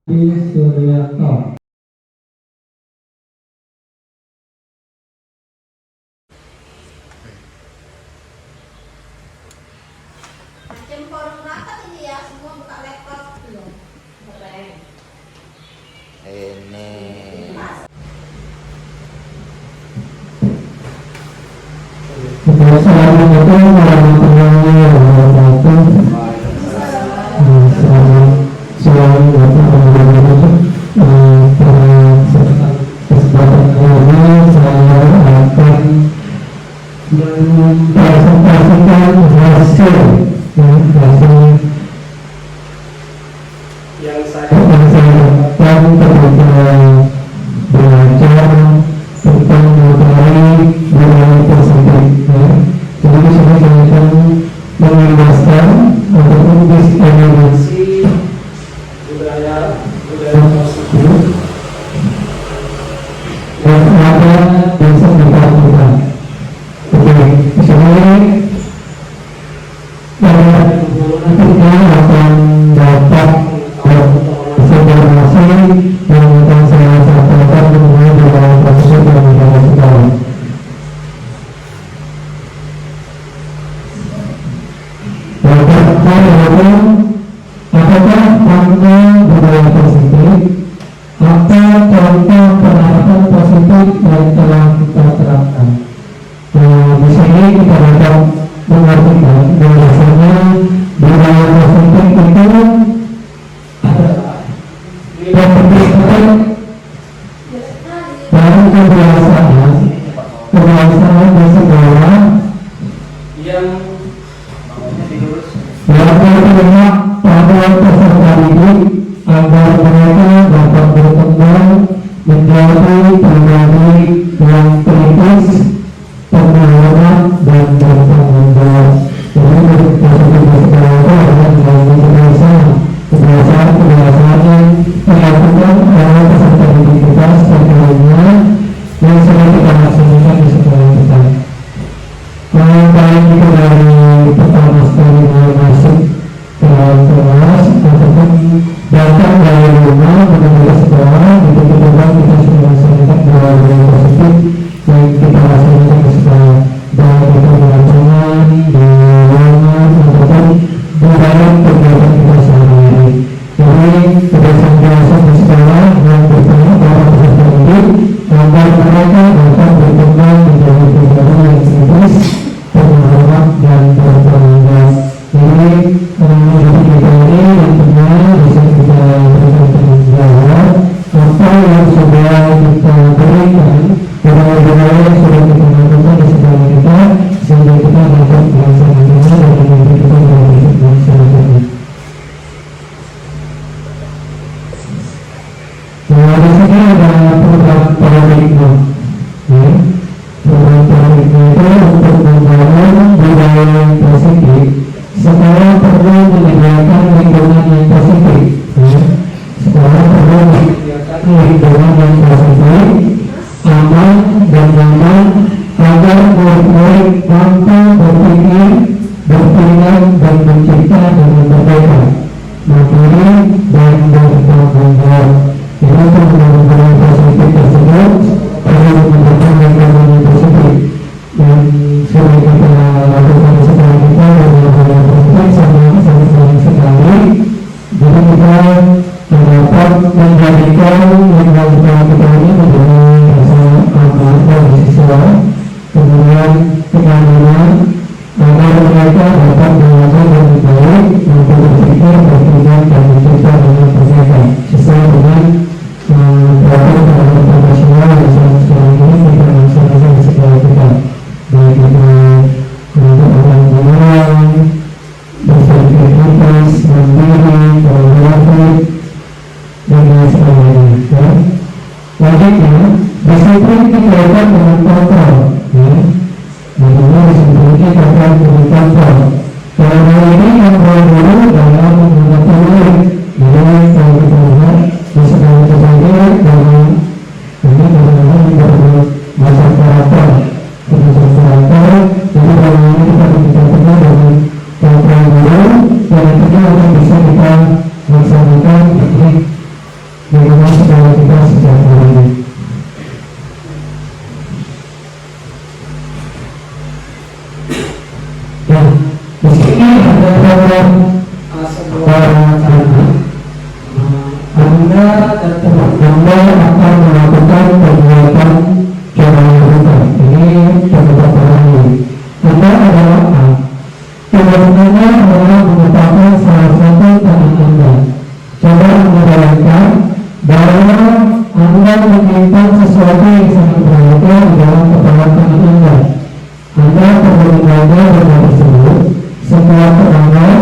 Suryanto. Macam forum rapat ini ya, semua buka laptop belum? Keren. Ini Assalamualaikum warahmatullahi wabarakatuh. Selamat kesempatan ini saya akan mempresentasikan hasil yang saya dapatkan ketika belajar tentang materi budaya tersebut. Jadi di sini saya akan menjelaskan ataupun diskriminasi budaya tersebut yang ada di sekitar kita. Oke, di sini kita akan dapat informasi yang akan saya sampaikan mengenai budaya tersebut yang ada sekarang. Apakah makna budaya positif? Apa contoh penerapan positif yang telah kita terapkan? Di sini kita dapat mengartikan bahwasanya budaya positif itu adalah pembentukan dan kebiasaan di segala yang berpihak pada peserta didik agar mereka dapat berkembang menjadi pribadi yang kritis, pemahaman dan bertanggung jawab. Jadi positif segala itu adalah kebiasaan yang dilakukan oleh peserta didik kita setiap harinya yang sudah kita laksanakan di sekolah kita. Kalau kita dari pertama sekali masuk ke kelas ataupun datang dari rumah menuju ke sekolah, itu kita sudah laksanakan budaya positif yang kita laksanakan di sekolah, baik itu di lapangan, di ruangan ataupun di dalam kegiatan kita sehari-hari. Jadi kebiasaan-kebiasaan di sekolah yang bertemu para peserta didik agar mereka dapat berkembang menjadi pribadi yang kritis, pemahaman dan bertanggung jawab. Jadi kita ini tentunya bisa kita berikan tanggung jawab apa yang sudah kita berikan, budaya-budaya yang sudah kita lakukan di sekolah kita, sehingga kita dapat melaksanakannya dan menjadi kita menjadi selanjutnya. Nah, di sini ada program paradigma. Program paradigma itu untuk membangun budaya yang positif. Sekolah perlu menyediakan lingkungan yang positif. Sekolah perlu menyediakan lingkungan yang positif, aman dan nyaman agar murid-murid mampu berpikir, berpindah dan mencipta dengan berbeda, mandiri dan bertanggung jawab. Jadi untuk lingkungan positif tersebut perlu menyediakan lingkungan yang positif yang sudah kita lakukan di sekolah kita dan sangat sekali. Jadi kita dapat menjadikan lingkungan sekolah kita ini menjadi rasa aman dan siswa, kemudian kenyamanan agar mereka dapat belajar lebih baik untuk berpikir, berpindah dan mencipta dengan berbeda sesuai dengan peraturan internasional yang sekarang ini kita laksanakan di sekolah kita, baik itu untuk orang orang berintegritas, mandiri, kolaboratif, dan lain sebagainya. Selanjutnya, disiplin dikaitkan dengan kontrol. Bagaimana Nah, di sini ada sebuah rencana. Anda dan teman-teman akan melakukan kegiatan coba berubah. Ini beberapa ini. Anda adalah A. Kemudiannya adalah merupakan salah satu tangan Anda. Coba Anda bayangkan bahwa Anda menyimpan sesuatu yang sangat berharga di dalam kepala tangan Anda. Anda perlu menjaga benda tersebut setelah terangan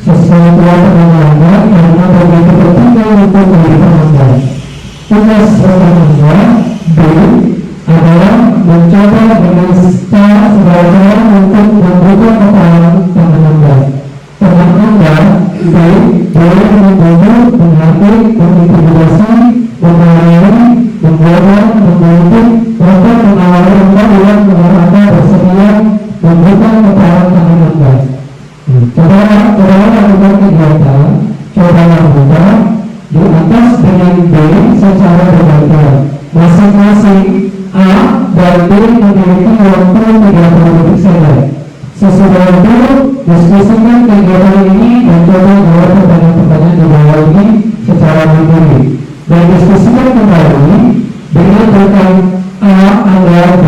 sesuatu Anda karena begitu pentingnya untuk kehidupan Anda. Tugas Anda B adalah mencoba dengan cara sebagian untuk membuka kepala tangan Anda. Tangan Anda B boleh membunuh, menghakimi, mengintimidasi, mengayomi, memborong, menggunting, bahkan menawari Anda yang Anda bersedia membuka kepala tangan Anda. Coba lakukan kegiatan, coba lakukan di atas dengan B secara bergantian. Masing-masing A dan B memiliki waktu 30 detik saja. Sesudah itu, diskusikan kegiatan ini dan coba jawab pertanyaan-pertanyaan di bawah ini secara mandiri. Dan diskusikan kembali dengan rekan A Anda B,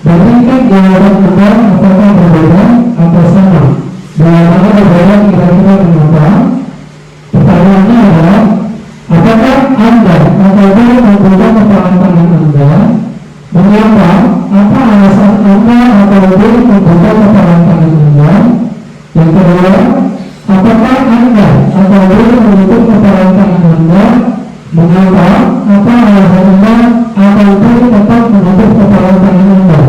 bandingkan jawaban Anda apakah berbeda atau sama. Jawabannya berbeda kira-kira mengapa? Pertanyaannya adalah, apakah Anda atau B membuka kepala tangan Anda? Mengapa? Apa alasan Anda atau B membuka kepala tangan Anda? Yang kedua, apakah Anda atau B menutup kepala tangan Anda? Mengapa? Apa alasan Anda atau B tetap menutup kepala tangan Anda?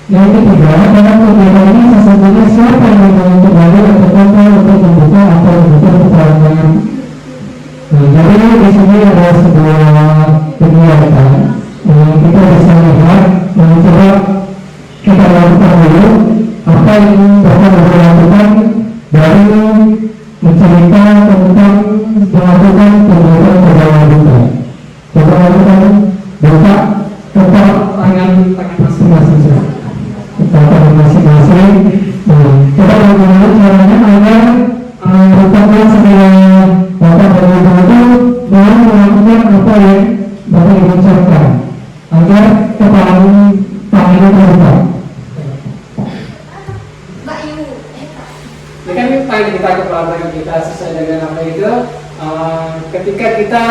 Yang ketiga, dalam kegiatan ini sesungguhnya siapa yang ingin kembali atau kontrol untuk membuka atau menutup kepala tangan? Jadi di sini ada sebuah kegiatan. Kita bisa lihat, coba kita lakukan dulu apa yang Bapak lakukan dari menceritakan tentang melakukan kegiatan berbeda duka. Coba lakukan buka kepala tangan masing-masing. Kepala masing-masing. Coba bagaimana caranya agar bukan sebuah Bapak betul-betul mau melakukan apa yang Bapak ucapkan agar kepala tangannya terbuka. Mbak Yu, Ini kan tadi kita kepala tangan kita sesuai dengan apa itu. Ketika kita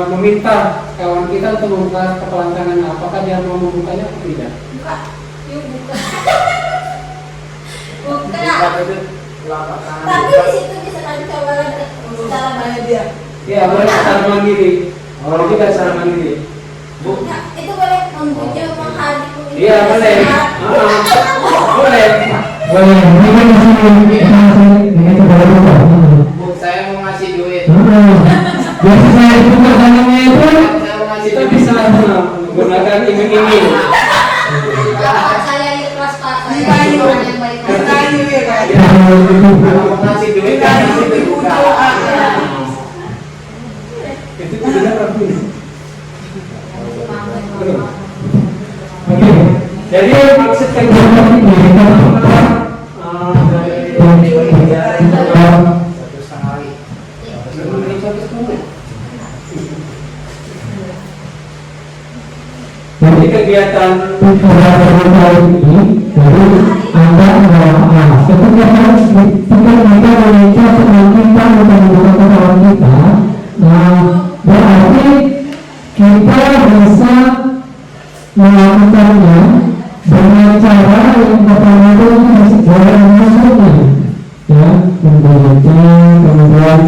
meminta kawan kita untuk membuka kepala tangan, apakah dia mau membukanya atau tidak? buka. Yu buka. Buka. Tapi di situ bisa kan coba cara bayar dia. Iya, boleh secara mandiri. Boleh juga secara mandiri. Nah, itu boleh membujuk menghadik. Iya, boleh. Boleh. Boleh, ini kan di sini dengan kepala buka. Bu, saya mau ngasih duit. Biasa saya buka tangannya itu. Saya mau ngasih Kita duit. bisa menggunakan iming-iming. Pak, saya ikhlas Pak. Saya orang yang baik. Kalau mau ngasih duit kan ngasih terbuka. Itu tidak rapi. Oke, Jadi maksud kegiatan ini kita jadi kegiatan beberapa ini dari Anda adalah A. Ketika kita mengincar teman kita untuk membuka kepala kita, berarti kita bisa melakukannya dengan cara yang pertama itu jalan masuknya, ya, kemudian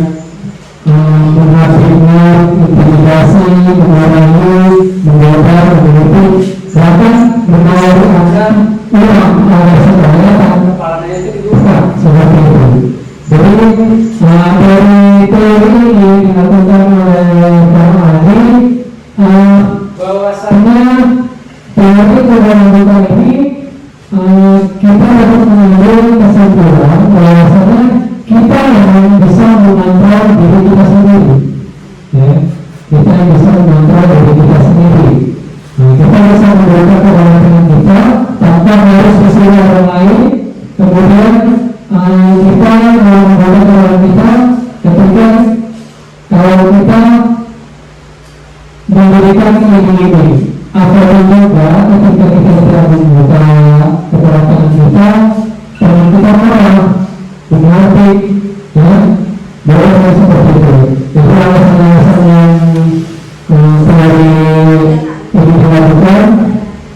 menghafidnya, intimidasi, mengurangi, menggoda, mengikuti, bahkan menawari Anda uang agar supaya kepalanya itu dibuka. seperti itu. Jadi dari teori ini dilakukan oleh para ahli, Bahwasanya teori keberlanjutan ini kita dapat mengambil kesimpulan bahwasanya kita yang bisa mengontrol diri kita sendiri, ya, kita yang bisa mengontrol diri kita sendiri. Kita bisa membuka keberlanjutan kita tanpa harus sesuai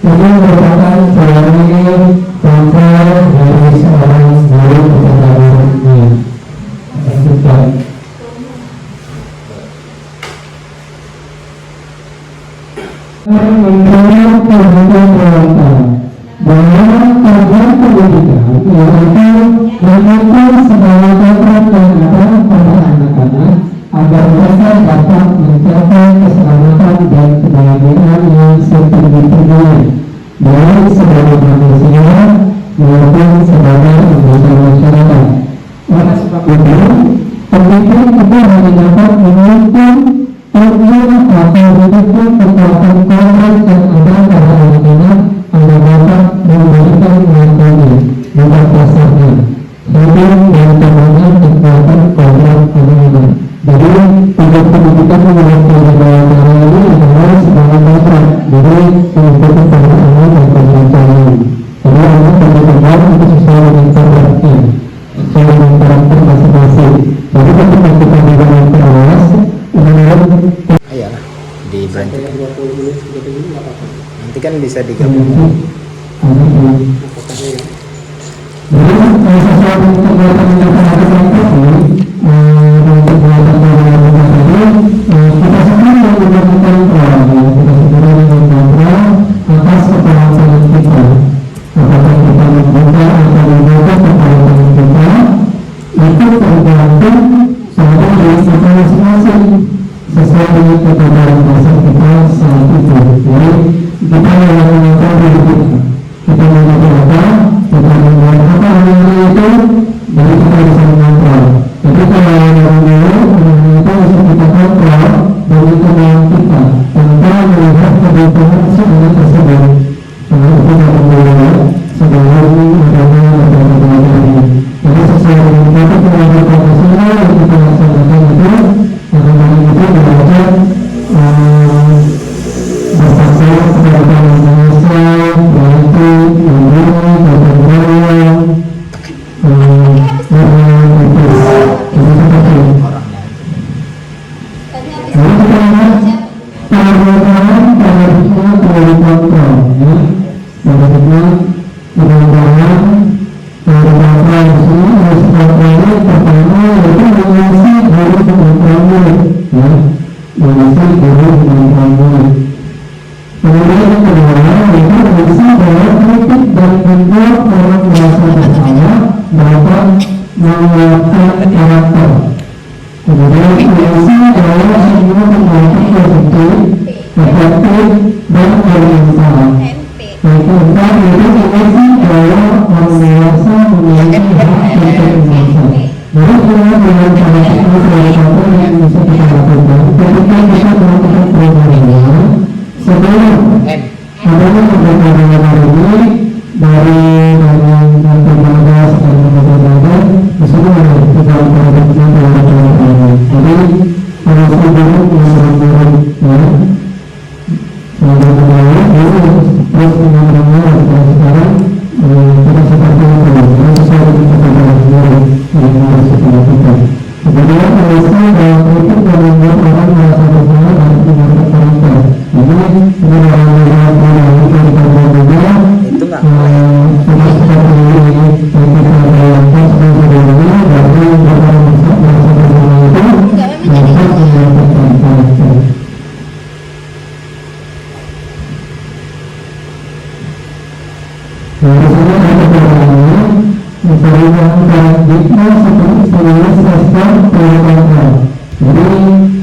Ini merupakan teori kontrol dari seorang guru pengetahuannya. Lanjutkan. Menjawab kebutuhan peralatan dalam program pendidikan yaitu mengatur segala program yang ada pada anak-anak agar mereka dapat mencapai keselamatan dan kebahagiaan yang setinggi-tingginya, baik sebagai manusia maupun sebagai anggota masyarakat. Oleh sebab itu, pendidik itu hanya dapat menuntun tujuan atau mendukung kekuatan konkret yang ada pada anak-anak agar dapat memberikan metode bukan dasarnya, hidup dan pengembangan kekuatan program anak-anak. Jadi tugas pendidikan mengenai cara ini adalah sebagai kontrak. Jadi mengikuti pengalaman dan pembelajaran. Jadi anak pendidikan itu sesuai dengan kontraknya, sesuai dengan karakter masing-masing. Jadi ketika kita dengan keras, Ayolah, dibantu. Nanti kan bisa digabung. jadi sesuai dengan kegiatan yang kita lakukan tadi, untuk kegiatan kita sendiri yang melakukan kontrol, kita sendiri yang mengontrol atas keberhasilan kita. Apakah kita membuka atau membuka keberhasilan kita, itu tergantung pada diri kita masing-masing sesuai dengan kebenaran dasar kita saat itu. Jadi kita yang mengontrol diri kita. Kita mengontrol apa? Kita mengontrol apa namanya itu, jadi kita bisa mengontrol. Jadi kalau yang itu bisa kita kontrol dari kemauan kita tanpa melihat kebutuhan si anak tersebut. Karena itu tidak boleh sebelum adanya belajarnya. Jadi sesuai dengan kata keluarga profesional yang kita laksanakan itu, anak-anak itu belajar bersama kepada Indonesia, yaitu membuat berkembang kemudian yang kedua yaitu fungsi bahwa kritik dan membuat orang merasa bersalah dapat menguatkan karakter. Kemudian fungsi bahwa semua pembaca positif, efektif dan bermanfaat. Yang keempat yaitu fungsi bahwa orang dewasa memiliki hak untuk merasa. Jadi semua dengan cara itu salah satu yang bisa kita lakukan ketika kita melakukan program sebelum adanya pembelajaran ini dari yang berbagai sekarang berbagai di sini ada tiga program yang berbagai. Jadi pada sebelum yang ya sebagai pegawai ini terus mengenai sekarang kita seperti itu yang sesuai dengan kebenaran yang harus kita lakukan. Kemudian merasa bahwa kritik dan membuat orang merasa bersalah dan menurut karakter. Jadi orang yang kita juga Itu nggak kita seperti ini yang kita lakukan sebagai ini dari orang merasa bersalah itu dapat mendapatkan karakter. Biasanya ada pertanyaannya mencarikan paradigma seperti stimulus respon kontrol. Jadi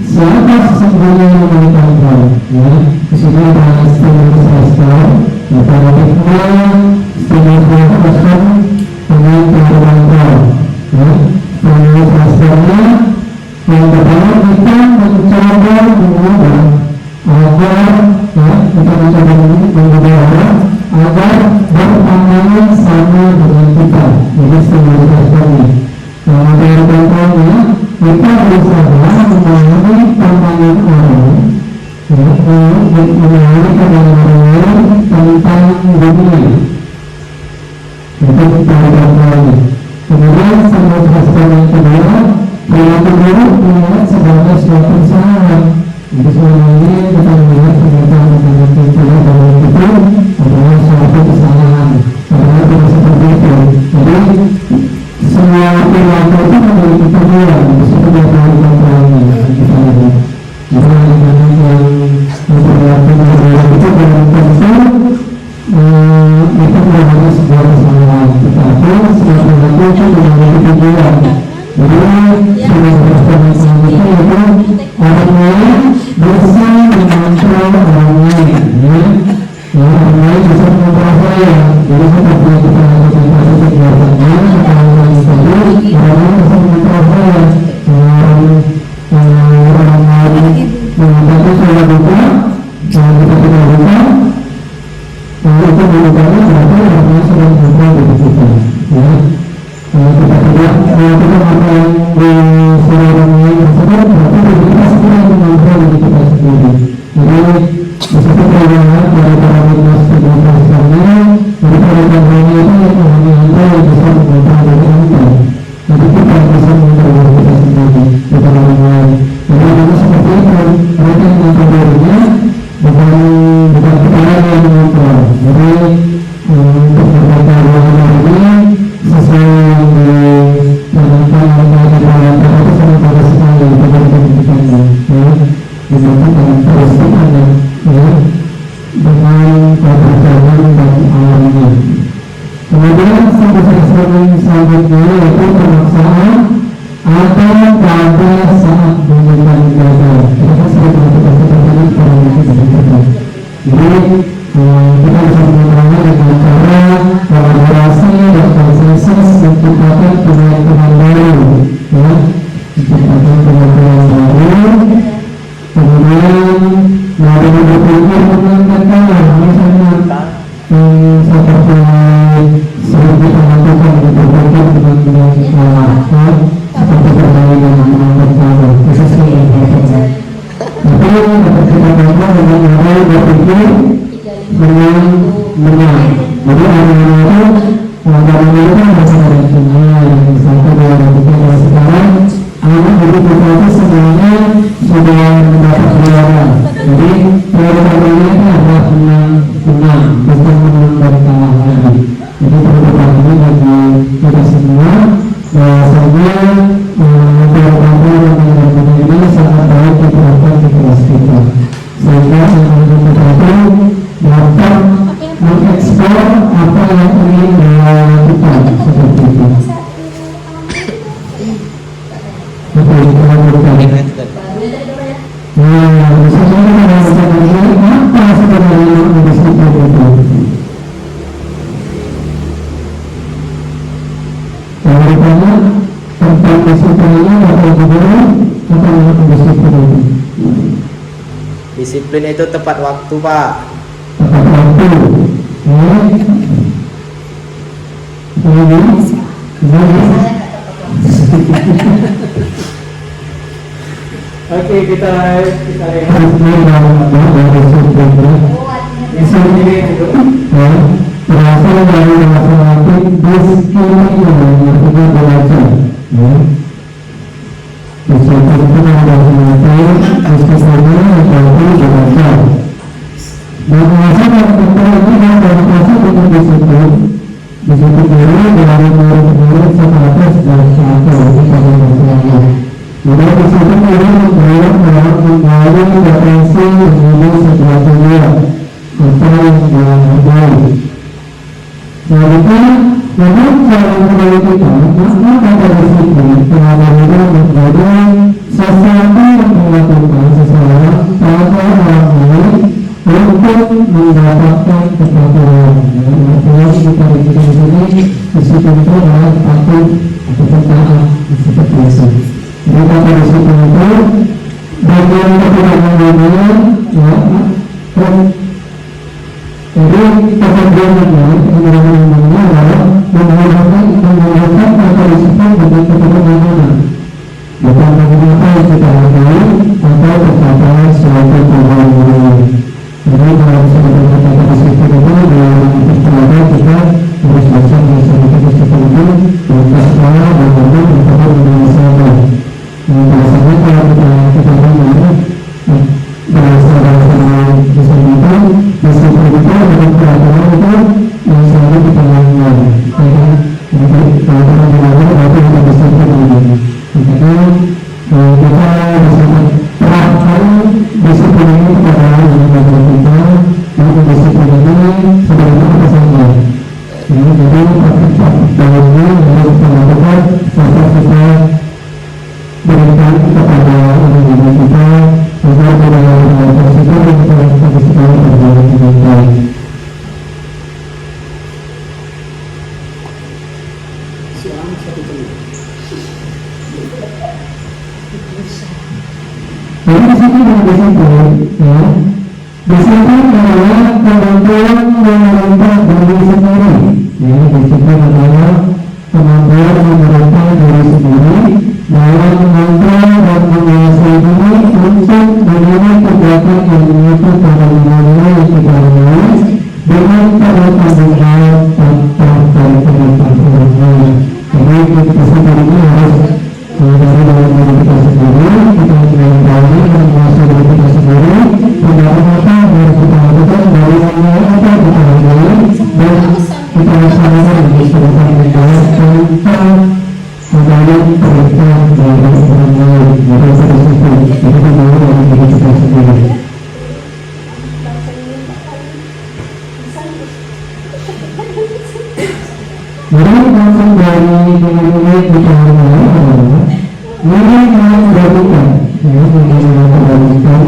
siapa sesungguhnya yang mengkontrol? Ya, di sini ada stimulus respon. Paradigma stimulus respon dengan kontrol. Ya, stimulus responnya yang pertama kita mencoba mengubah agar kita mencoba mengubah agar berpandangan sama dengan kita. Jadi stimulus responnya. Dari contohnya kita berusaha memahami pandangan orang, memahami pandangan orang tentang dunia. bisa mengontrol saya. Jadi seperti yang kita lakukan pada kegiatannya, orang bisa mengontrol saya. Orang lain mengatakan saya buka, kita tidak buka. Kalau itu mengubahnya berarti orangnya sedang mengontrol diri kita. Ya. Kalau kita tidak melakukan apa yang disuruh orang lain tersebut, berarti diri kita sendiri yang mengontrol diri kita sendiri. Jadi seperti perjalanan dari para minus kegiatannya, dari perjalanan itu hanya Anda yang bisa mengontrol diri Anda. Jadi kita yang bisa mengontrol diri kita sendiri, bukan orang lain. Jadi kalau seperti itu, mereka yang mengontrol dirinya, bukan kita yang mengontrol. Jadi untuk mereka ini sesuai yang dicanangkan oleh pemerintah itu sangat bagus sekali pada pendidikannya, ya, dibantu dengan peristiwanya, ya, dengan kebersamaan dan alamnya. Kemudian instrumen selanjutnya yaitu pemaksaan atau pada saat menggunakan ibadah. Kita kan sering melakukan seperti pada kita. Jadi kita bisa menggunakannya dengan cara kolaborasi dan konsensus menciptakan pemain-pemain baru, ya, menciptakan pemain-pemain baru. Kemudian dari berpikir mengatakan misalnya seperti sering kita lakukan di berbagai dengan sekolah, ya, seperti permainan dengan bersama, khususnya yang bersama. Tapi dapat kita lakukan dengan cara berpikir dengan benar. Jadi orang-orang itu masih ada yang misalkan dia berpikir sekarang anak jadi kita itu sebenarnya sudah mendapat juara. Jadi perbedaannya itu adalah menang, bukan menang dan kalah lagi. Jadi perbedaannya bagi kita semua bahwasanya perbedaannya ini sangat baik diterapkan di kelas kita, sehingga anak-anak kita itu dapat mengekspor apa yang ingin dilakukan seperti itu. Betul, kita lakukan. Nah, misalnya kita melakukan ini, apa sebenarnya yang disiplin itu? Kalau ditanya tentang disiplinnya, apa yang diberi, apa yang disiplin itu? Disiplin itu tepat waktu, Pak. Tepat waktu. Oke, kita lihat. Misalnya ini itu berasal dari bahasa Latin disciplina yang artinya belajar. Disiplin itu dari bahasa Latin disciplina yang artinya belajar. Dan bahasa yang kita ini adalah bahasa untuk disiplin. Disiplin diri dari murid-murid sebatas dan satu di dalam bahasa. Jadi disiplin ini membuat orang menggali potensi menjadi sesuatunya apa yang dihargai. Selanjutnya, memang cara mengenali kita, maka kata disiplin pengalaman menjadi sesuatu yang melakukan seseorang pada orang lain untuk mendapatkan kepatuhan. Artinya kita di sini disiplin itu adalah patuh atau taat seperti itu. Jadi kata disiplin itu bagian ketidakmungkinan, ya. Jadi pekerjaannya adalah menggunakan kata disiplin dengan kepatuhan. Bukan menggunakan yang kita lakukan atau tercapai suatu tujuan. Jadi kalau bisa menggunakan kata disiplin itu dalam perjalanan kita harus bisa melaksanakan disiplin itu untuk sekolah dan untuk bersama. Biasanya kalau kita dengar bahasa-bahasa disiplin itu dengan peraturan itu yang selalu kita lakukan. Jadi kalau kita dengar berarti kita disiplin. disiplin, ya. Disiplin adalah kemampuan memerintah diri sendiri, ya. Disiplin adalah kemampuan memerintah diri sendiri dalam mengontrol dan menguasai diri untuk menilai kegiatan yang menyangkut pada nilai yang kita miliki dengan pada tanggung jawab tanpa perintah orang lain. Jadi disiplin ini harus dari dalam diri kita sendiri, kita mengetahui dan menguasai diri kita sendiri, tindakan apa yang harus kita lakukan, dari nilai apa yang kita miliki, dan kita laksanakan dengan sebagai menjawab tanpa mengalami perintah dari orang lain. Jadi kita disiplin, jadi kita dari diri kita sendiri. Jadi langsung dari nilai kita adalah nilai yang membagikan, ya, nilai yang membagikan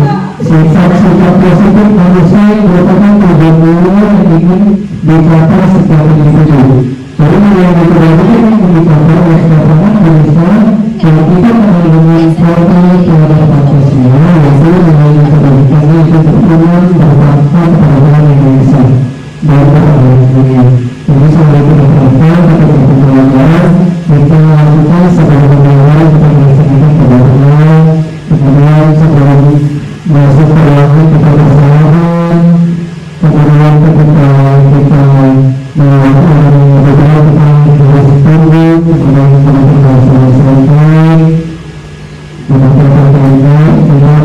sifat-sifat positif manusia yang merupakan tujuan mulia yang ingin dicapai secara individu. Jadi nilai yang membagikan yang dicapai oleh setiap manusia kalau kita menginginkan terhadap Pancasila, yaitu nilai yang membagikannya itu berperan bermanfaat kepada orang Indonesia dan orang dunia. Jadi selalu kita terapkan, kita berpengalaman, kita lakukan sebagai pengalaman, kita melaksanakan kebenaran, kemudian sebelum masuk ke ruangan kita bersalaman, kemudian ketika kita melakukan beberapa kita harus tunggu, kemudian kita selesai, kita berkata-kata,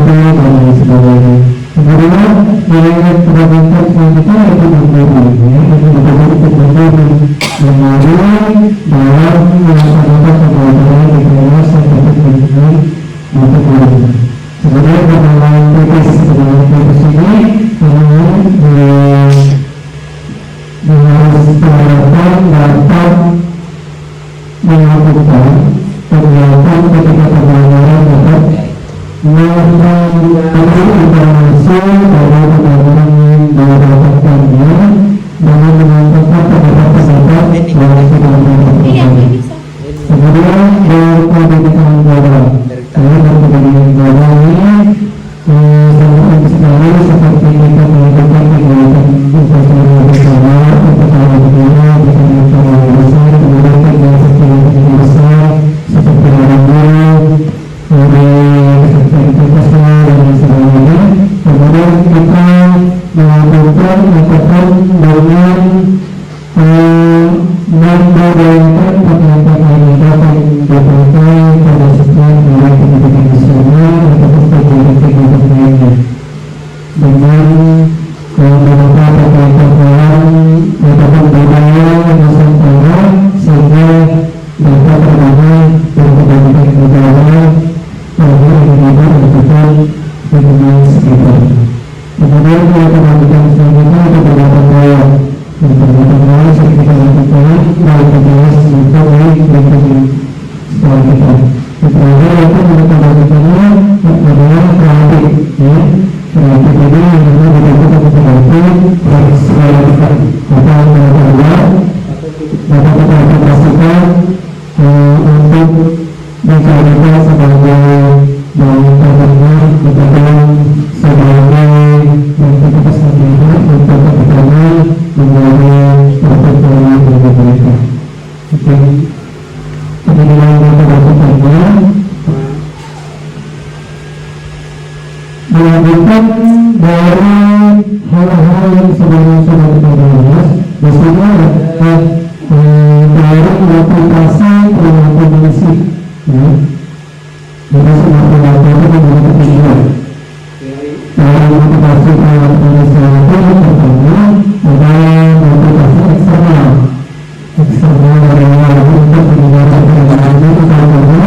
dan lain sebagainya. Kemudian nilai keberanian selanjutnya yaitu mandiri, ya, ini betul-betul untuk mandiri dalam melaksanakan kegiatan di kelas yang dapat dilakukan untuk keluarga. Sebenarnya dalam kritis ini harus diharapkan dapat melakukan kegiatan ketika pembelajaran dapat melakukan informasi dari pengalaman yang didapatkannya dengan menyampaikan kepada peserta yang sudah mendapatkan. Kemudian berpendidikan global. Saya berpendidikan global ini sangat sekali seperti kita melakukan kegiatan upacara bersama, upacara dunia, upacara besar, kemudian kegiatan besar seperti orang guru, kemudian dan sebagainya. Kemudian kita melakukan dengan membudayakan pakaian-pakaian yang dapat dipakai pada setiap nilai pendidikan nasional ataupun kegiatan-kegiatan lainnya dengan beberapa pakaian-pakaian ataupun budaya Nusantara sehingga dapat terbangun berpendidikan budaya bagi individu ataupun lingkungan sekitar. Kemudian pendidikan selanjutnya ada beberapa poin. Yang pertama sering kita lakukan baik kelas maupun baik lingkungan sekolah kita. Yang terakhir itu kita lakukannya adalah kreatif, ya. Kreatif ini yang kita kreatif sekolah kita atau dapat kita aplikasikan untuk dicarikan sebagai bahan pendengar kemudian sebagai aktivitas pendidikan untuk kepentingan menjadi pertukaran dengan mereka. Oke, kemudian kita lakukannya melanjutkan dari hal-hal yang sebelumnya sudah kita bahas. Di sini ada dari aplikasi komunikasi, ya. Jadi seperti apa itu menjadi ketiga. Dalam motivasi komunikasi itu pertama adalah motivasi eksternal. Eksternal dari luar untuk mendengarkan kebenaran itu karena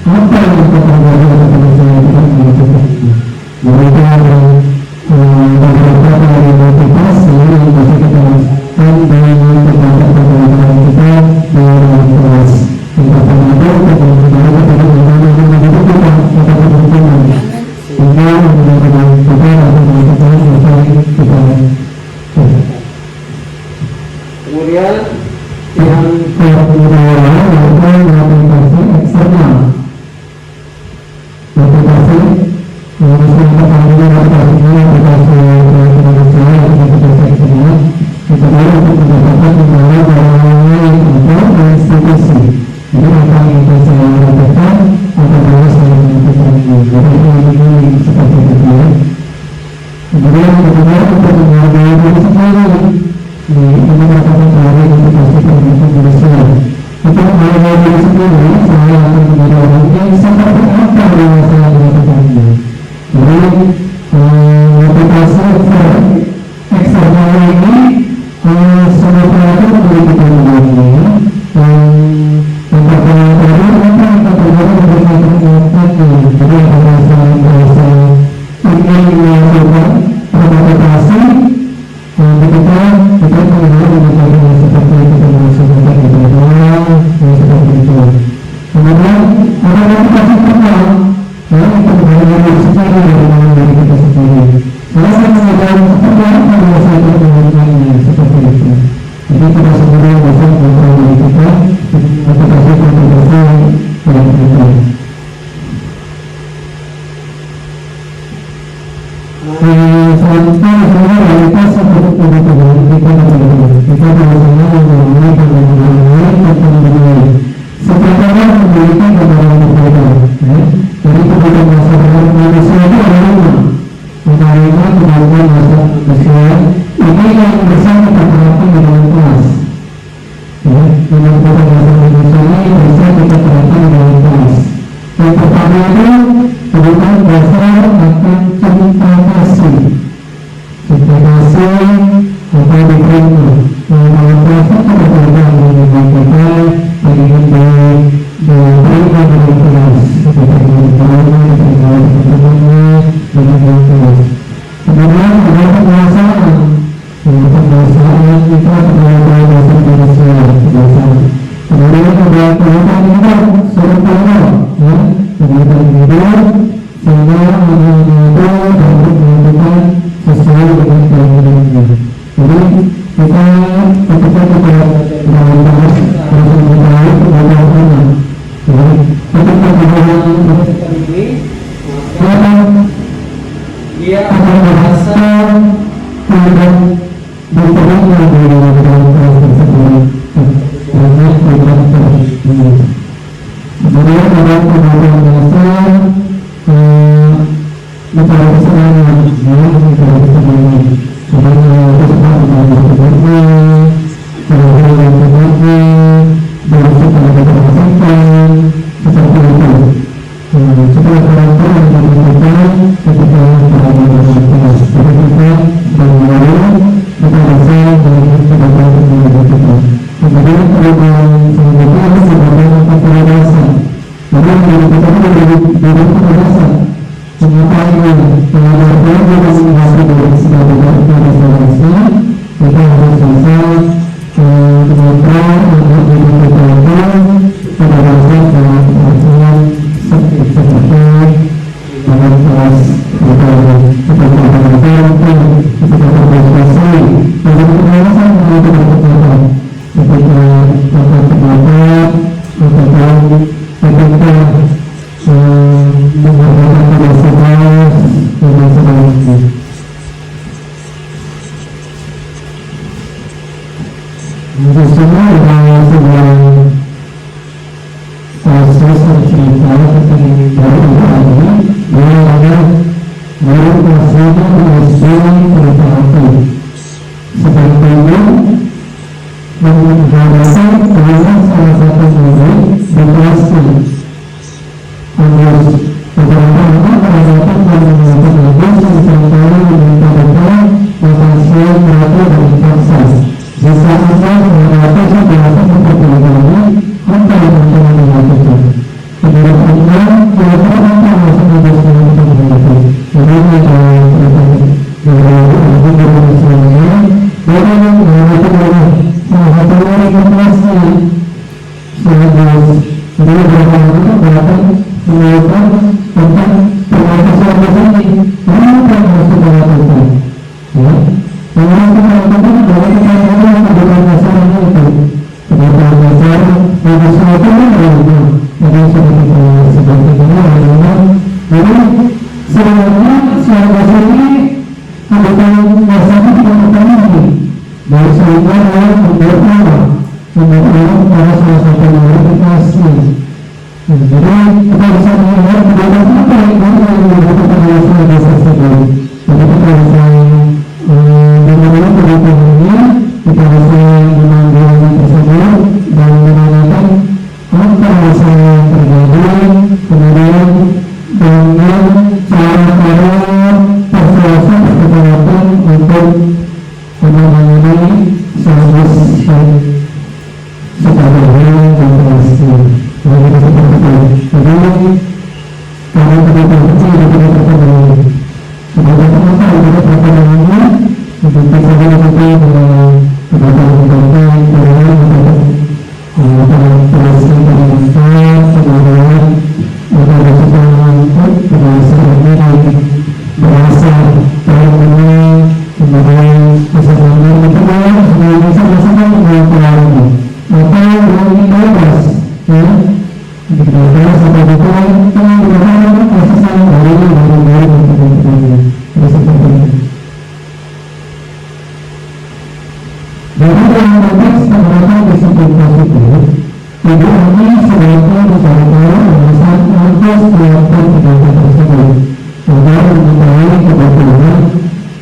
apa yang kita pelajari untuk menyelesaikan motivasi. Jadi itu ada beberapa dari motivasi yang bisa kita lakukan dengan kegiatan kita di dalam kelas. Yang pertama itu kemudian yang kedua adalah motivasi eksternal. Motivasi yang harus kita untuk mendapatkan membawa orang lain atau institusi. Jadi apa yang saya lakukan apabila saya melakukan ini. Jadi ini seperti itu ya. Kemudian kedua untuk menghargai diri sendiri. Ini merupakan cara untuk pastikan untuk diri saya. Untuk menghargai diri sendiri, saya akan menjadi orang yang seperti apa yang saya lakukannya. Jadi motivasi eksternal ini semua itu memiliki kandungannya. Untuk mengetahui apa yang terjadi berkaitan dengan jadi kalau saya ingin melakukan motivasi kita mengenal dengan seperti itu maksudnya itu seperti itu. Kemudian ada motivasi kenal untuk menghargai secara dari kita sendiri. Saya mengajar seperti apa yang saya lakukannya seperti itu. Jadi kita sebenarnya bisa mengenal diri kita motivasi yang itu. Selanjutnya realitas seperti itu kita biasanya memiliki kepentingan setiap orang memiliki kepentingan berbeda. Jadi kebutuhan masyarakat manusia itu ada menerima kebutuhan manusia ini yang bisa kita terapkan di dalam kelas. Dengan kebutuhan manusia ini bisa kita terapkan di dalam kelas. Yang pertama itu kebutuhan dasar akan cinta kasih. Cinta kasih atau diterima. Kalau kasih itu berbeda dengan kita ingin diberikan dengan kelas. Kita ingin dengan kelas. Kemudian ada penguasaan. Penguasaan kita penguasaan dasar manusia. Kemudian ada penguasaan hidup sempurna. Kemudian hidup sehingga anak-anak itu dapat melakukan sesuai dengan keinginannya. Jadi kita ketika kita membahas harus mengetahui kebutuhan anak. Jadi ketika kebutuhan ini dia akan merasa tidak berterima di dalam kelas tersebut karena tidak terima. Kemudian ada kebutuhan dasar mencari kesenangan, mencari kesenangan. Kemudian kesenangan berarti pada keterasikan seperti itu. Setelah karakter yang dibutuhkan ketika berada dalam kelas, jadi kita berlalu kita bisa dengan kebutuhan yang dibutuhkan. Kemudian kebutuhan selanjutnya adalah kebutuhan kecerdasan. Jadi yang dibutuhkan adalah kecerdasan. Mengapa ini? Mengajar belajar dan menghasilkan dari sebagai kecerdasan, kita harus bisa kemampuan untuk dibutuhkan kecerdasan dalam artian seperti dalam kelas kita belajar kita berprestasi dalam kecerdasan kita berkembang ketika dapat pendapat ketika menggunakan kebiasaan dengan sebaliknya. Jadi semua adalah sebuah proses cerita dari ini yang ada baru maksudnya mengenai cerita itu. Seperti itu mengharapkan dengan salah satu murid berhasil harus beberapa orang mengatakan dan mengatakan itu seringkali meminta betul potensial mereka dan paksa. Jika Anda mengatakan bahasa seperti ini, apa yang Anda melakukan? Menurut Anda, kira-kira apa maksudnya dengan itu? Jadi sebenarnya juga adalah berdoa pada salah satu modifikasi. Jadi kita bisa melihat kegiatan apa yang dilakukan oleh saudara tersebut. Jadi kita bisa mengenai kebutuhannya, kita bisa memanggilnya tersebut dan menanyakan apa masalah yang terjadi, kemudian dengan cara-cara persuasif kekuatan untuk menangani solusi secara real dan pasti. Jadi karena kebutuhan kecil kita terpenuhi. Kemudian apa yang kita terpenuhi untuk bisa dilakukan dengan kebutuhan terasi pendidikan, kemudian kita bisa untuk berasa diri, berasa terpenuhi, kemudian bisa mengambil kemudian bisa merasakan kemudian maka yang bebas, ya. Kita sampai di poin tengah berharap proses yang baru seperti itu. Jadi dalam konteks penerapan disiplin positif, tidak hanya sebagai usaha memesan ongkos melakukan kegiatan tersebut, agar mengetahui kebutuhan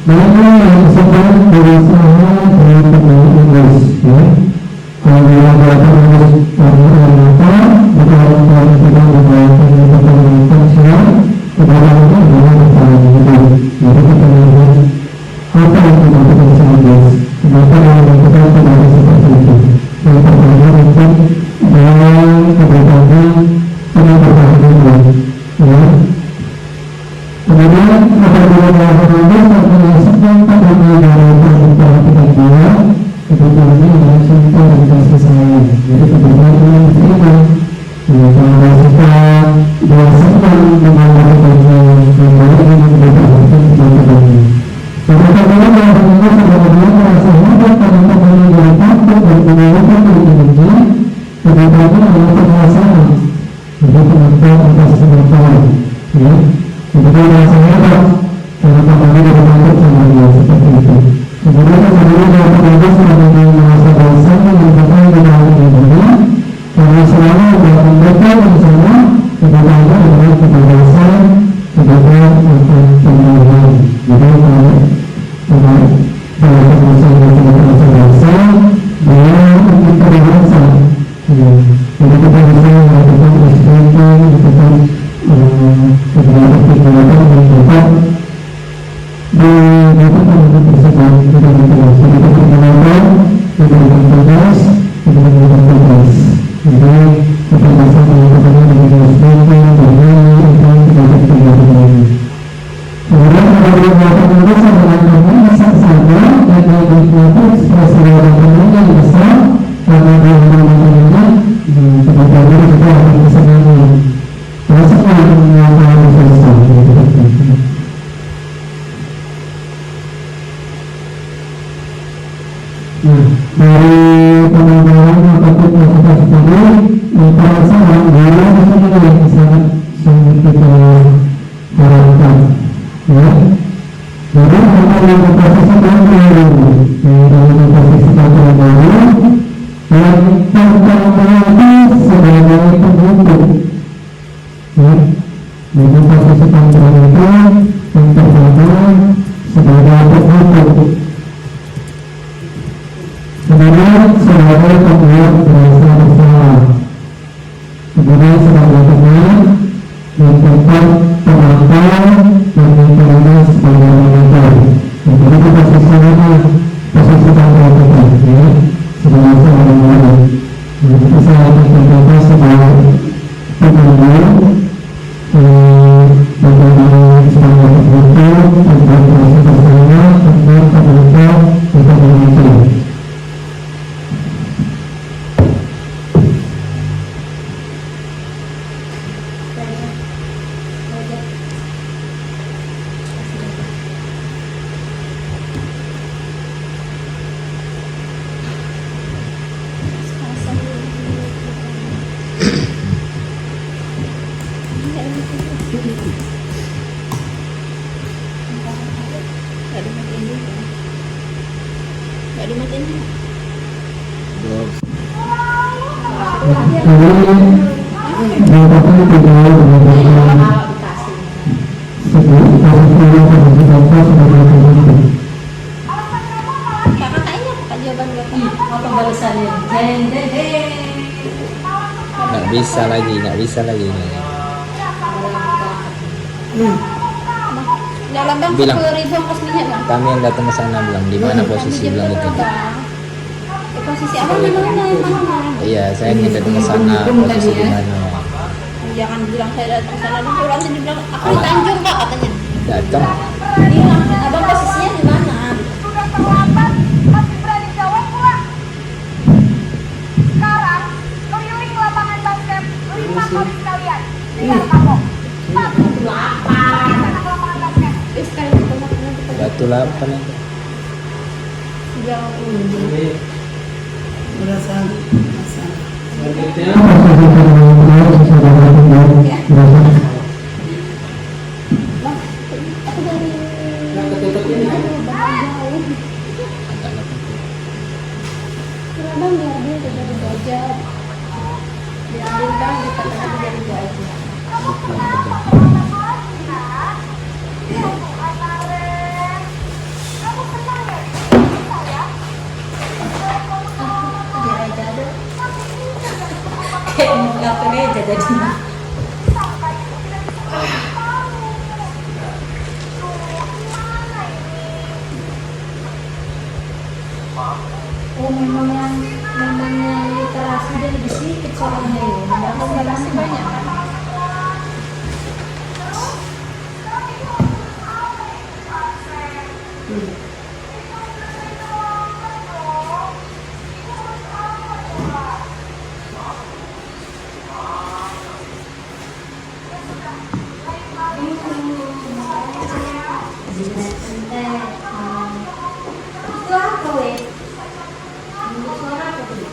mana yang sedang berusaha dengan pemain Inggris, ya. Kalau dilakukan harus mata, dilakukan tidak dilakukan siang, kemudian adalah pertanyaan itu. Jadi kita melihat apa yang kita lakukan saja. Kenapa yang dilakukan tidak seperti itu? Yang pertama untuk dalam kebutuhan pendidikan, ya. Kemudian apabila melakukan sedang tak menjalankan memperhatikan dia, kebutuhannya adalah cinta dan kasih sayang. Jadi kebutuhan yang diterima, kalau kita biasakan dengan melakukannya, kembali dengan kebutuhan kebutuhannya. Apabila melakukannya sebenarnya merasa hebat karena pemilihan takut dan mengeluarkan kebutuhannya, kebutuhannya adalah penguasaan. Jadi penonton atas penonton, ya. Kemudian merasa hebat karena pemilihan takut sama dia seperti itu. Kemudian kemudian yang kedua sebagai merasa dosa yang merupakan di dalam dirinya karena selalu melakukan mereka yang sama kebutuhannya adalah kebebasan, kebebasan untuk pemilihan. Jadi kalau dosa yang merasa dosa dia untuk kebebasan. Jadi kita bisa melakukan ekspresi, melakukan kegiatan-kegiatan yang dapat dilakukan untuk tersebut. Kita berkelas, kita berkenalan, kita berkelas, kita berkelas. Jadi kita bisa melakukannya dengan ekspresi, dengan kita berkelas. Kemudian apabila melakukan dosa dengan kami bisa saja dan melakukan ekspresi dengan yang besar karena dia melakukannya kemudian kita akan bisa melakukan. Rasakan melakukan dosa. Nah, dari pengembangan ataupun melakukan studi, merasa alhamdulillah ini yang sangat kita harapkan, ya. Jadi apa yang memposisikan baru, dalam memposisikan baru, yang pertama itu sebagai pembentuk, ya. Memposisikan baru itu yang pertama sebagai pembentuk. Kemudian sebagai pembuat merasa bersalah. Kemudian sebagai teman yang tempat penonton dan menterima sebagai manajer. Jadi kita posisikan kita, ya, sebagai seorang orang. Jadi kita kita sebagai penonton, bagaimana sebagai pembentuk, tempat merasa bersalah, tempat penonton, tempat manajer. Berapa tidak menggunakan Dikasih. sebuah peraturan yang didapat sebagai pemimpin. Kakak tanya apa jawaban bapak? Apa balasannya? Jeng jeng jeng. Nggak bisa lagi. Dalam bang Bilang. 10.000 posisinya bang. Kami yang datang ke sana bilang di mana posisi Jam bilang itu. berapa, Bang? Posisi abang di mana? Yang mana? Iya, saya ingin datang ke sana posisi di mana. Jangan bilang saya datang sana dulu, nanti dibilang aku di Tanjung kak katanya. Datang. Bilang abang posisinya di mana? Sudah terlambat, masih berani jawab pula. Sekarang, keliling lapangan basket 5 kali sekalian. Lihat kamu. 1, 2, 3, anak lapangan basket. Sekarang kita mau kita Batu 8 itu. bilang Selanjutnya, Apa saja yang sesuai dengan bang, aku dari yang ketutup ini kan. bang jauh. Kira bang biar dia dari belajar. Biar bang kita dari belajar. Kamu senang ya? Saya? Biar aja ada. Kayak mau ngapain aja jadi. Sampai ibu tidak bisa kamu. Gimana ini? Oh memang yang literasi dia lebih sedikit soalnya ya. Memang literasi banyak kan. Itu apa weh? Suara apa tuh?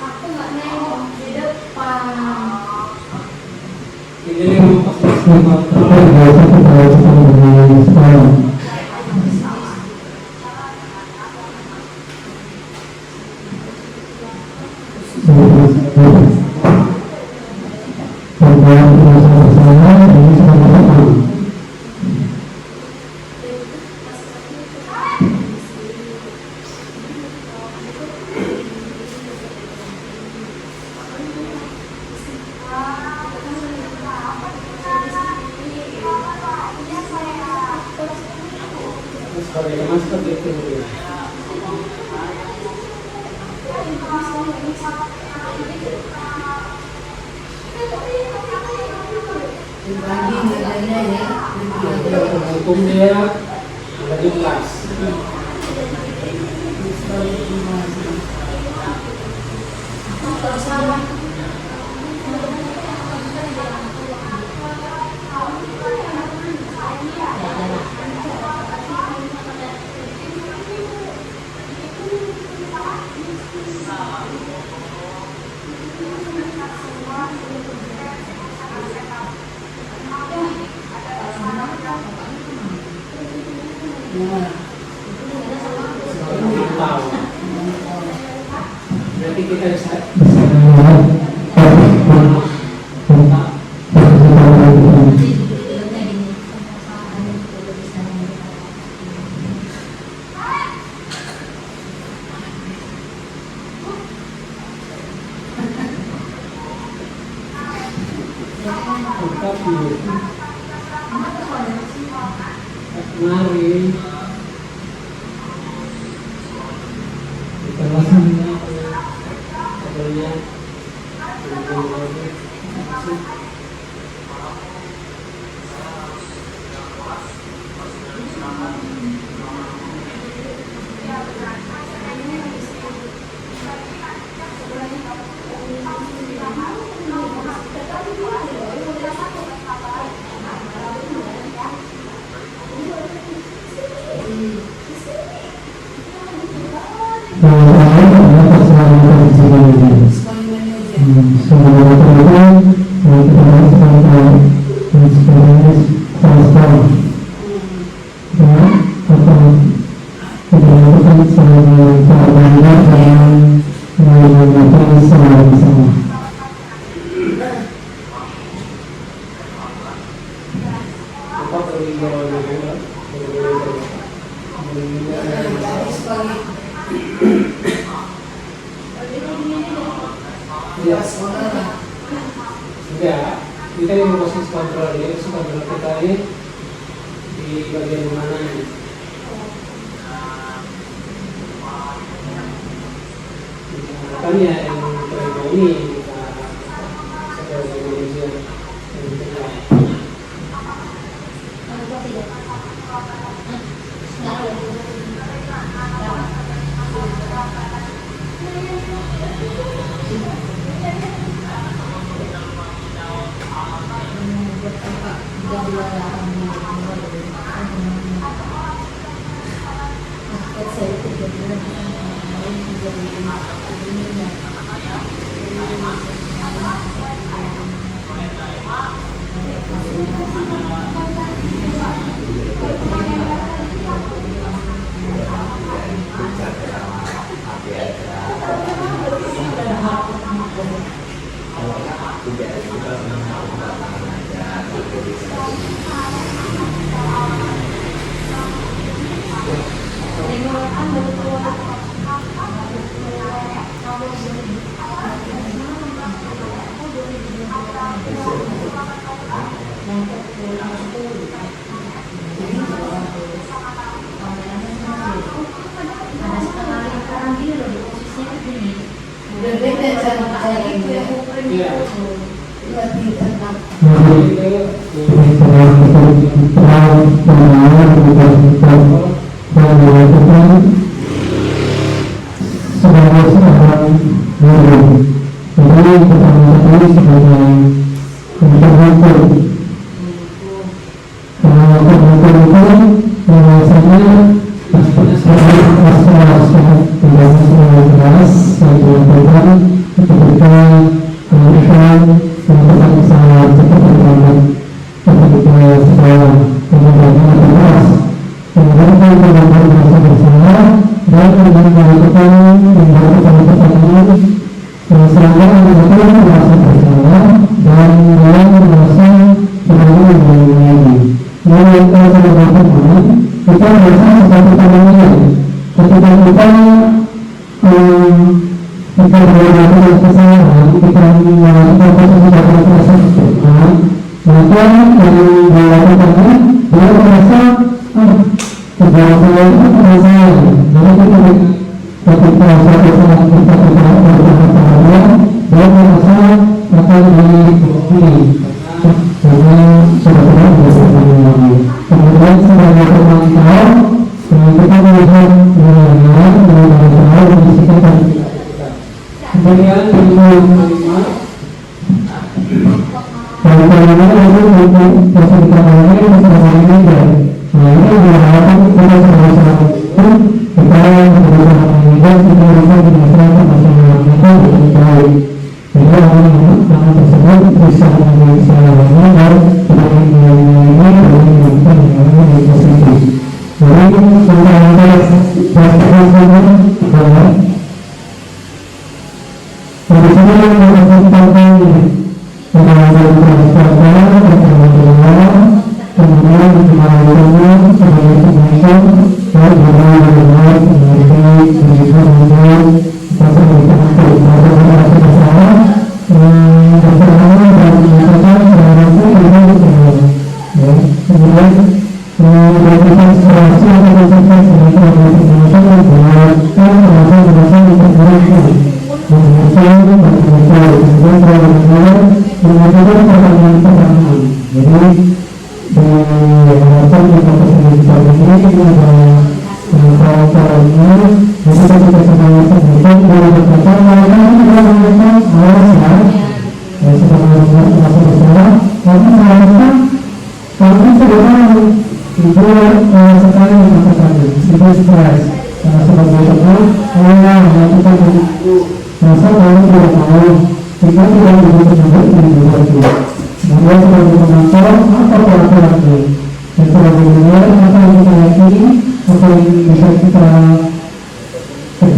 Aku nggak nengok di depan. Ini yang pas Apa yang biasa kita lakukan dengan sekolah? Perbuatan bersama-sama ini sama-sama. sebagai masker itu. Hukum dia bagi kelas. Tahu. Berarti kita bisa mari kita langsung kabarnya sebagai pelajar dan mengikuti sama-sama. Ya, kita ini proses kontrol ya, kontrol kita ini di bagian mana ini? Makanya yang terima ini kita sebagai manajer yang kita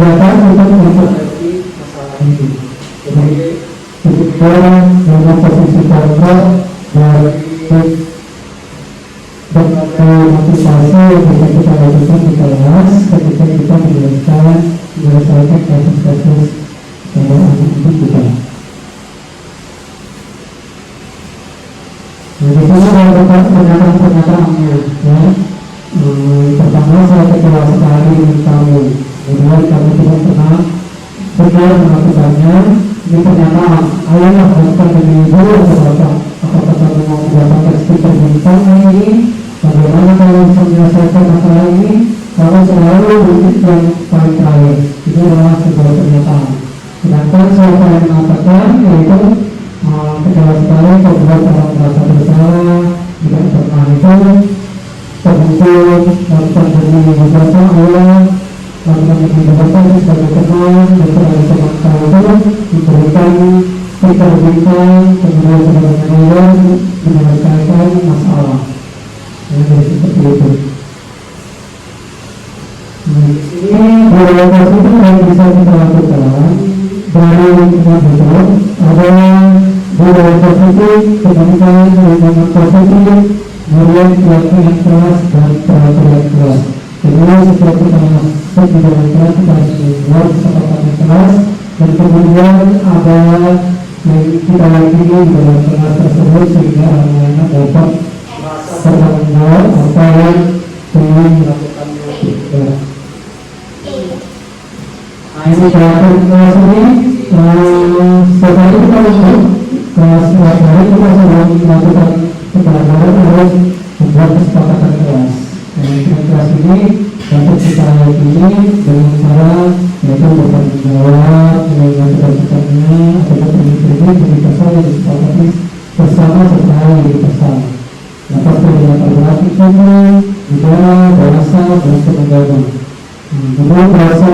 kegiatan untuk memperbaiki masalah ini. Jadi ketika dengan posisi kontrol dari berbagai motivasi yang bisa kita lakukan di kelas ketika kita menyelesaikan kasus-kasus anak-anak kita. Nah, di sini ada pernyataan-pernyataannya, ya. Pertama, saya kecewa sekali dengan kamu. Kemudian kamu tidak pernah benar melakukannya. Ini pernyataan, ayolah lakukan dengan ibu atau bapak. Apakah kamu mau mendapatkan stiker bintang ini? Bagaimana kalau bisa menyelesaikan masalah ini? Kalau selalu berpikir yang paling terakhir. Itu adalah sebuah pernyataan. Sedangkan saya akan mengatakan yaitu kecewa sekali membuat orang merasa bersalah, tidak pernah itu terkumpul melakukan demi beberapa Allah, melakukan demi beberapa sebagai teman dan sebagai teman kamu diberikan stiker bintang, kemudian sebagai manajer menyelesaikan masalah. Jadi seperti itu. Nah, ini beberapa positif yang bisa kita lakukan dari lingkungan hidup adalah budaya positif, pendidikan lingkungan positif, kemudian keyakinan keras dan perhatian keras. Jadi setelah kita masuk di dalam kelas kita harus membuat kesepakatan keras dan kemudian ada yang kita yakini di dalam kelas tersebut sehingga anak-anak dapat bertanggung jawab apa yang ingin dilakukannya. Nah, ini dalam kelas ini setelah itu kita untuk kelas hari kita sudah melakukan pembelajaran harus membuat kesepakatan kelas. Dan kelas ini dapat kita yakini dengan cara yaitu bertanggung jawab, mengajukannya atau prinsip-prinsip dari pasal yang disepakati bersama sesuai dari pasal. Dapat terlihat berarti itu juga bahasa dan penegakkan. Juga bahasa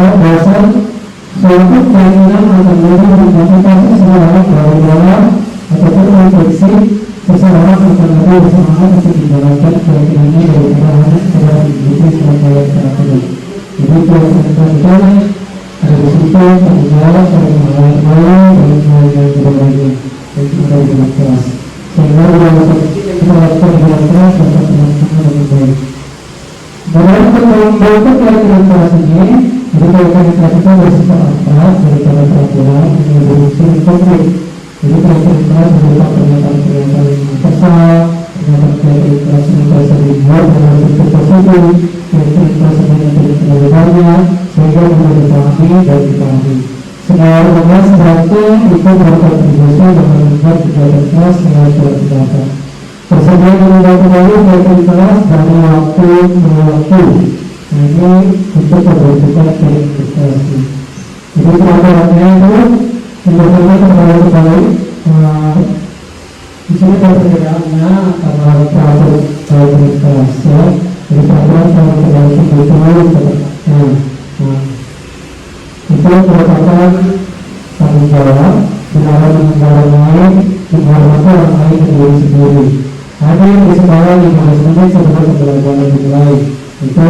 suatu keinginan akan menjadi motivasi seseorang dari dalam ataupun refleksi seseorang akan lebih bersemangat untuk menjalankan keyakinannya dari anak kepada diri sebagai karakter. Jadi keyakinan kita ada di situ tanggung jawab dari mulai dari berbagai dan ada di dalam kelas. Sehingga kita lakukan di dalam kelas dapat teman-teman lebih baik. Dalam bentuk keyakinan kelas ini, jadi keyakinan kelas itu bersifat abstrak daripada peraturan yang berfungsi konkret. Jadi keyakinan kelas berupa pernyataan-pernyataan yang kesal, pernyataan kelas yang bisa dibuat dengan bentuk positif, keyakinan kelas yang tidak terlalu banyak, sehingga mudah dipahami dan dipahami. Semua orang sebaiknya itu berkontribusi dalam membuat kegiatan kelas dengan berpendapat. Tersedia menunda kembali kegiatan kelas dari waktu ke waktu. Nah, ini untuk memperhatikan verifikasi. Jadi peraturannya itu sebetulnya kembali di sini perbedaannya antara peraturan verifikasi ya. Jadi peraturan verifikasi itu itu merupakan tanggung jawab menaruh orang lain, menghormati orang lain dan diri sendiri. Hadir di sekolah 15 menit sebelum pembelajaran dimulai. Itu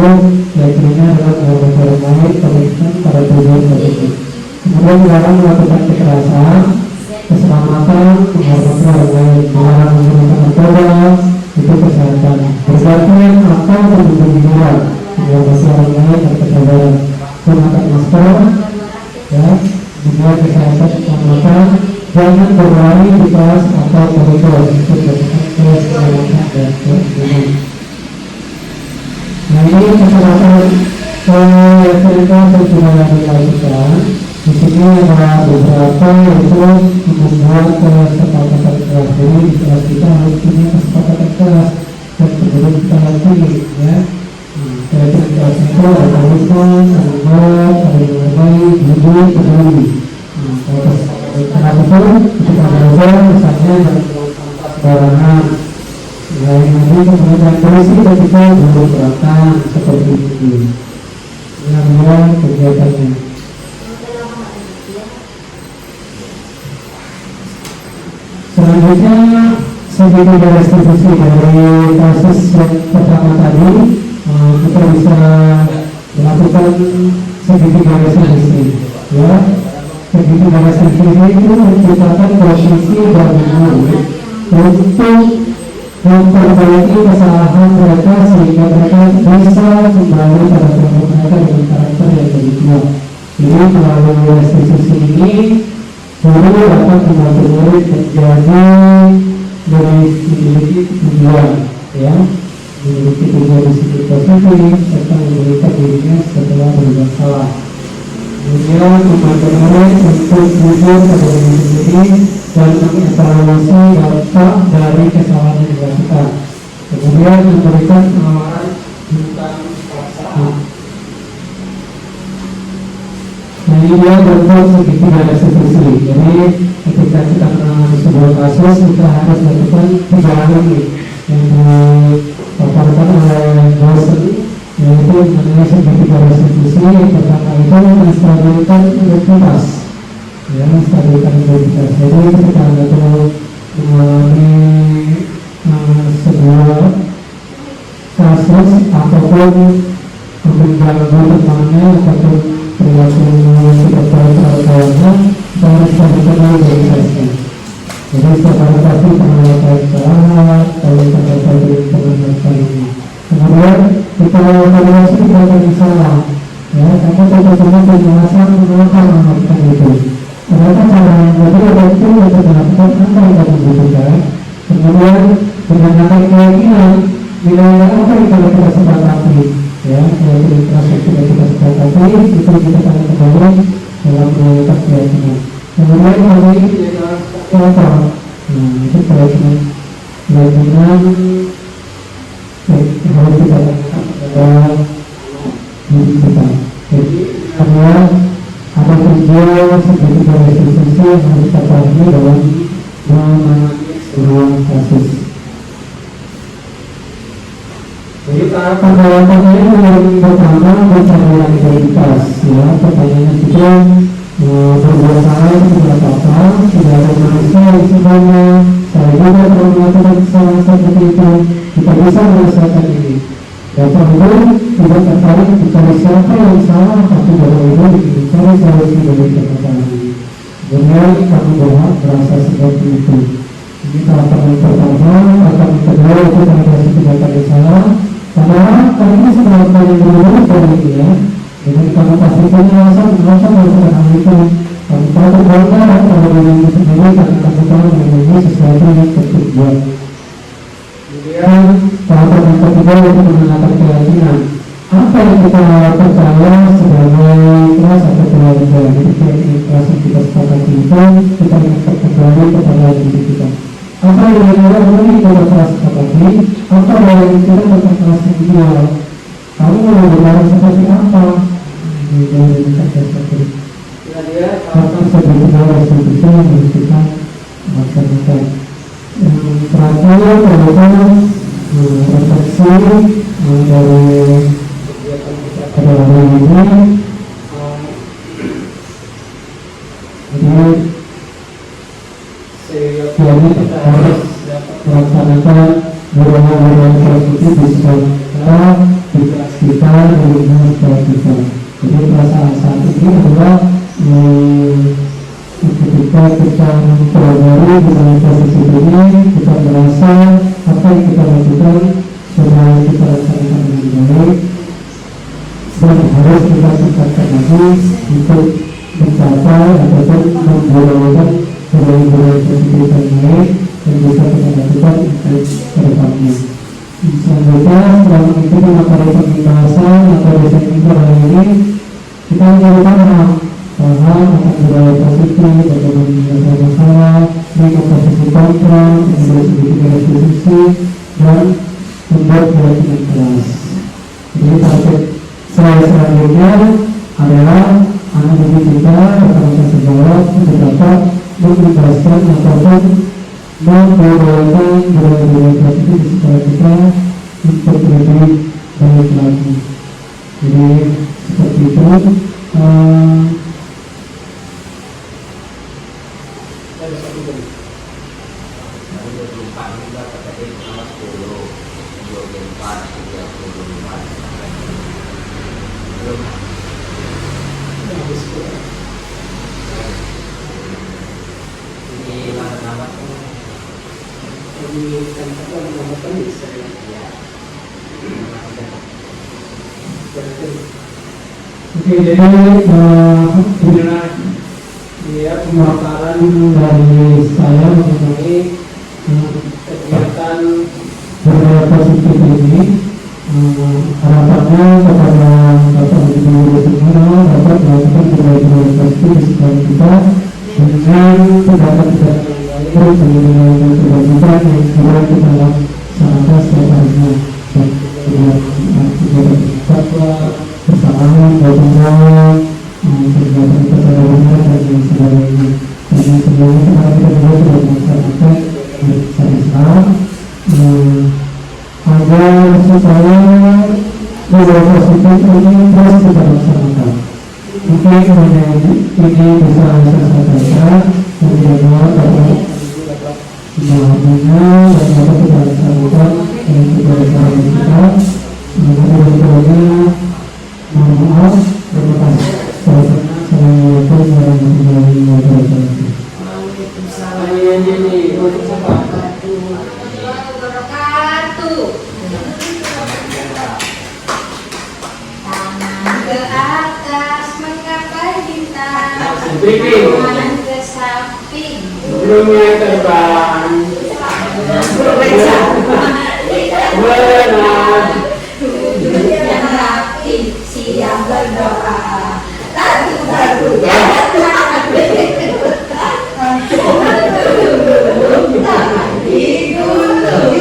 keyakinannya adalah menghormati orang lain, komitmen pada tujuan tersebut. Kemudian dilarang melakukan kekerasan, keselamatan, menghormati orang lain, dilarang menggunakan narkoba, itu kesehatan. Bergantian atau berhubung di luar, menghormati orang lain dan kesabaran. Gunakan masker, ya, kemudian kesehatan keselamatan, jangan berlari di kelas atau koridor untuk melakukan keselamatan dan keamanan. Nah, ini kesempatan cerita yang sudah dilakukan. Di sini ada beberapa yaitu membuat kesepakatan kelas. Jadi di kelas kita harus punya kesepakatan kelas dan kemudian kita latih, ya. Kelas itu ada komitmen, ada jawab, ada berbagai, jujur, peduli. Kenapa itu? Ketika belajar misalnya dari sampah sembarangan, lain lagi kemudian polisi ketika beroperasi seperti itu. Ini adalah kegiatannya. Selanjutnya sebagai restitusi dari kasus yang pertama tadi, kita bisa melakukan segitiga sisi, ya. Segitiga sisi itu menciptakan posisi bagi murid untuk memperbaiki kesalahan mereka sehingga mereka bisa kembali pada kelompok mereka dengan karakter yang lebih kuat. Jadi melalui restitusi ini guru dapat membantu murid menjadi memiliki tujuan, ya, memiliki tujuan disiplin positif serta memberikan dirinya setelah berbuat salah. Kemudian membantu murid untuk jujur pada diri sendiri dan mengevaluasi dampak dari kesalahan yang dilakukan. Kemudian memberikan penawaran tentang perasaan. Nah, ini dia bentuk segitiga restitusi. Jadi ketika kita menangani sebuah kasus, kita harus lakukan 3 hal ini yang dipaparkan oleh dosen, yaitu mengenai segitiga restitusi. Yang pertama itu menstabilkan identitas, ya, menstabilkan identitas. Jadi ketika Anda mengalami sebuah kasus apapun mengganggu temannya ataupun perilaku tidak baik terhadap kawannya, kita harus stabilkan dulu identitasnya. Jadi setiap hari pasti pernah melakukan kesalahan, kalau kita dapat dengan ini. Kemudian kita evaluasi tidak ada salah, ya, karena kita semua penjelasan mengapa melakukan itu. Ternyata cara yang berbeda dan itu untuk melakukan apa yang kita butuhkan. Kemudian dengan adanya keyakinan nilai apa yang kita sepakati, ya, yaitu infrastruktur yang kita sepakati itu kita akan kembali dalam menjalankan keyakinan. Kemudian hal ini apa? Itu keyakinan harus kita lakukan dalam diri kita. Jadi karena ada tujuan segitiga restitusi yang harus kita pahami dalam menangani sebuah kasus. Jadi tahapan-tahapannya yang pertama pencarian identitas, ya. Pertanyaannya juga berbuat salah itu tidak apa-apa, tidak ada manusia yang semuanya saya juga kalau melakukan kesalahan seperti itu, kita bisa menyelesaikan ini. Bapak Ibu tidak tertarik mencari siapa yang salah, tapi Bapak Ibu mencari solusi dari permasalahan ini. Kemudian kami berhak merasa seperti itu. Ini tahapan yang pertama. Tahapan yang kedua itu validasi tindakan yang salah. Padahal kami ini sudah melakukan yang berbeda dari ini, ya. Dengan kami pastikan alasan mengapa melakukan hal itu. Kami patut bangga pada diri ini sendiri karena kami tahu mengenai sesuatu yang tertujuan. Kemudian tahapan yang ketiga itu mengenalkan keyakinan. Apa yang kita percaya sebagai kelas atau keluarga. Jadi keyakinan kelas yang kita sepakati itu kita ingatkan kembali kepada diri kita. Apa yang ini kita telah sepakati, apa yang kita tentang kelas yang ideal. Kamu mau berlaku seperti apa? Apa sebetulnya restitusi yang harus kita laksanakan. Terakhir, kemudian refleksi dari pada hari ini. Jadi kita harus melaksanakan gurau-gurau positif di sekolah, di kelas kita, di lingkungan sekolah kita. Jadi perasaan saat ini adalah ketika kita mempelajari dengan posisi ini, kita merasa apa yang kita lakukan sudah kita laksanakan dengan baik dan harus kita tingkatkan lagi untuk mencapai ataupun mengguraukan gurau-gurau positif yang baik dan bisa kita lakukan untuk kedepannya. Selanjutnya, setelah mengikuti materi pembahasan atau desain info hari ini, kita menjadi paham akan budaya positif, bagaimana menyelesaikan masalah, dengan posisi kontrol, kemudian segitiga restitusi, dan membuat keyakinan kelas. Jadi target saya selanjutnya adalah anak didik kita bertanggung jawab untuk dapat menjelaskan ataupun memperbaiki budaya positif di sekolah kita untuk lebih baik lagi. Jadi seperti itu. Francisco. Hindi lama-lama ko. Pag-iingitan ako, mga matamis. Okay, jadi dia pemaparan dari saya mengenai kegiatan budaya positif ini. Harapannya kepada Bapak Ibu Guru semua dapat melakukan budaya positif di sekolah kita dengan tindakan-tindakan yang baik dan kewajiban yang sudah kita laksanakan setiap harinya. Kegiatan fatwa, persamaan, gabungan, kegiatan persaudaraan dan lain sebagainya. Dan sebelumnya kemarin kita juga sudah melaksanakan bersama Islam agar supaya budaya positif ini terus kita laksanakan. Mungkin hanya ini bisa saya sampaikan. Kemudian dapat memahaminya dan dapat kita laksanakan dengan kebiasaan kita. Mudah-mudahan mohon maaf. Terima kasih. Assalamualaikum warahmatullahi wabarakatuh. Ayan ini untuk apa? Tangan ke atas menggapai bintang, Briefing. tangan ke samping. Sebelumnya terbang. Benar. Yang rapi, siap berdoa. Lagu-lagunya di gunung.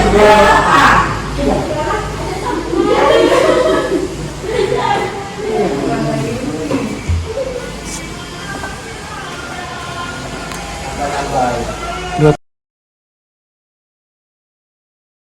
Ada